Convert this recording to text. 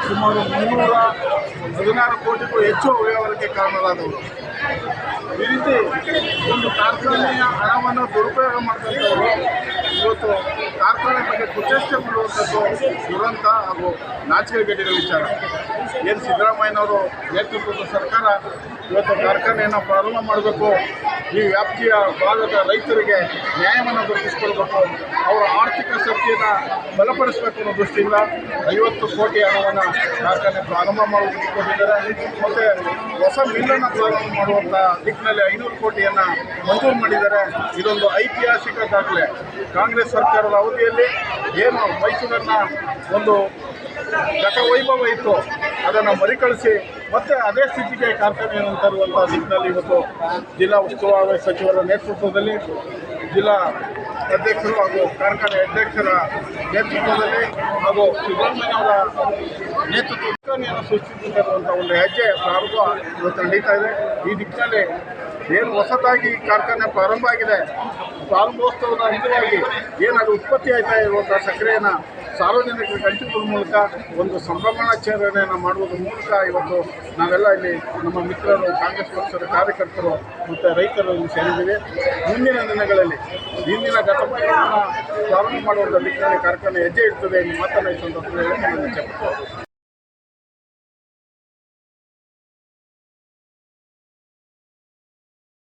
ಸುಮಾರು 316 ಕೋಟಿಗೂ ಹೆಚ್ಚು ಅವ್ಯವಹಾರಕ್ಕೆ ಕಾರಣರಾದವರು. ಈ ರೀತಿ ಒಂದು ಕಾರ್ಖಾನೆಯ ಹಣವನ್ನು ದುರುಪಯೋಗ ಮಾಡ್ತಕ್ಕಂಥವರು ಇವತ್ತು ಕಾರ್ಖಾನೆ ಬಗ್ಗೆ ಕುಚೇಷ್ಟೆ ಮಾಡುವಂಥದ್ದು ದುರಂತ ಹಾಗೂ ನಾಚಿಕೆಗೇಡಿನ ವಿಚಾರ. ಏನು ಸಿದ್ದರಾಮಯ್ಯನವರು ನೇತೃತ್ವದ ಸರ್ಕಾರ ಇವತ್ತು ಕಾರ್ಖಾನೆಯನ್ನು ಪ್ರಾರಂಭ ಮಾಡಬೇಕು, ಈ ವ್ಯಾಪ್ತಿಯ ಭಾಗದ ರೈತರಿಗೆ ನ್ಯಾಯವನ್ನು ದೊರಕಿಸಿಕೊಳ್ಬೇಕು, ಅವರ ಆರ್ಥಿಕ ಶಕ್ತಿಯನ್ನು ಬಲಪಡಿಸಬೇಕು ಅನ್ನೋ ದೃಷ್ಟಿಯಿಂದ 50 ಕೋಟಿ ಹಣವನ್ನು ಕಾರ್ಖಾನೆ ಪ್ರಾರಂಭ ಮಾಡೋದಕ್ಕೆ ಕೊಟ್ಟಿದ್ದಾರೆ. ಮತ್ತು ಹೊಸ ಮಿಲ್ಲನ್ನು ಪ್ರಾರಂಭ ಮಾಡುವಂಥ ದಿಕ್ಕಿನಲ್ಲಿ 500 ಕೋಟಿಯನ್ನು ಮಂಜೂರು ಮಾಡಿದ್ದಾರೆ. ಇದೊಂದು ಐತಿಹಾಸಿಕ ದಾಖಲೆ. ಕಾಂಗ್ರೆಸ್ ಸರ್ಕಾರದ ಅವಧಿಯಲ್ಲಿ ಏನು ಮೈಸೂರನ್ನು ಒಂದು ಗತವೈಭವ ಇತ್ತು ಅದನ್ನು ಮರುಕಳಿಸಿ ಮತ್ತೆ ಅದೇ ಸ್ಥಿತಿಗೆ ಕಾರ್ಖಾನೆಯನ್ನು ತರುವಂಥ ದಿಕ್ಕಿನಲ್ಲಿ ಇವತ್ತು ಜಿಲ್ಲಾ ಉಸ್ತುವಾರಿ ಸಚಿವರ ನೇತೃತ್ವದಲ್ಲಿ, ಜಿಲ್ಲಾ ಅಧ್ಯಕ್ಷರು ಹಾಗೂ ಕಾರ್ಖಾನೆ ಅಧ್ಯಕ್ಷರ ನೇತೃತ್ವದಲ್ಲಿ ಹಾಗೂ ಸಿದ್ದರಾಮಯ್ಯವರ ನೇತೃತ್ವವನ್ನು ಸೃಷ್ಟಿಸಿರುವಂಥ ಒಂದು ಹೆಜ್ಜೆ ಪ್ರಾರಂಭ ಇವತ್ತು ನಡೀತಾ ಇದೆ. ಈ ದಿಕ್ಕಿನಲ್ಲಿ ಏನು ಹೊಸದಾಗಿ ಕಾರ್ಖಾನೆ ಪ್ರಾರಂಭ ಆಗಿದೆ, ಪ್ರಾರಂಭೋತ್ಸವದ ಅಂಗವಾಗಿ ಏನಾದರೂ ಉತ್ಪತ್ತಿ ಆಯ್ತಾ ಇರುವಂಥ ಸಕ್ಕರೆಯನ್ನು ಸಾರ್ವಜನಿಕರಿಗೆ ಹಂಚುವುದರ ಮೂಲಕ ಒಂದು ಸಂಭ್ರಮಾಚರಣೆಯನ್ನು ಮಾಡುವುದರ ಮೂಲಕ ಇವತ್ತು ನಾವೆಲ್ಲ ಇಲ್ಲಿ ನಮ್ಮ ಮಿತ್ರರು, ಕಾಂಗ್ರೆಸ್ ಪಕ್ಷದ ಕಾರ್ಯಕರ್ತರು ಮತ್ತು ರೈತರಲ್ಲಿ ಸೇರಿದ್ದೀವಿ. ಮುಂದಿನ ದಿನಗಳಲ್ಲಿ ಹಿಂದಿನ ಗತವನ್ನು ಪ್ರಾರಂಭ ಮಾಡುವಂಥ ದಿಕ್ಕಿನಲ್ಲಿ ಕಾರ್ಖಾನೆ ಹೆಜ್ಜೆ ಇರ್ತದೆ ಎಂದು ಮಾತನಾಡಿ ಸಂದರ್ಭದಲ್ಲಿ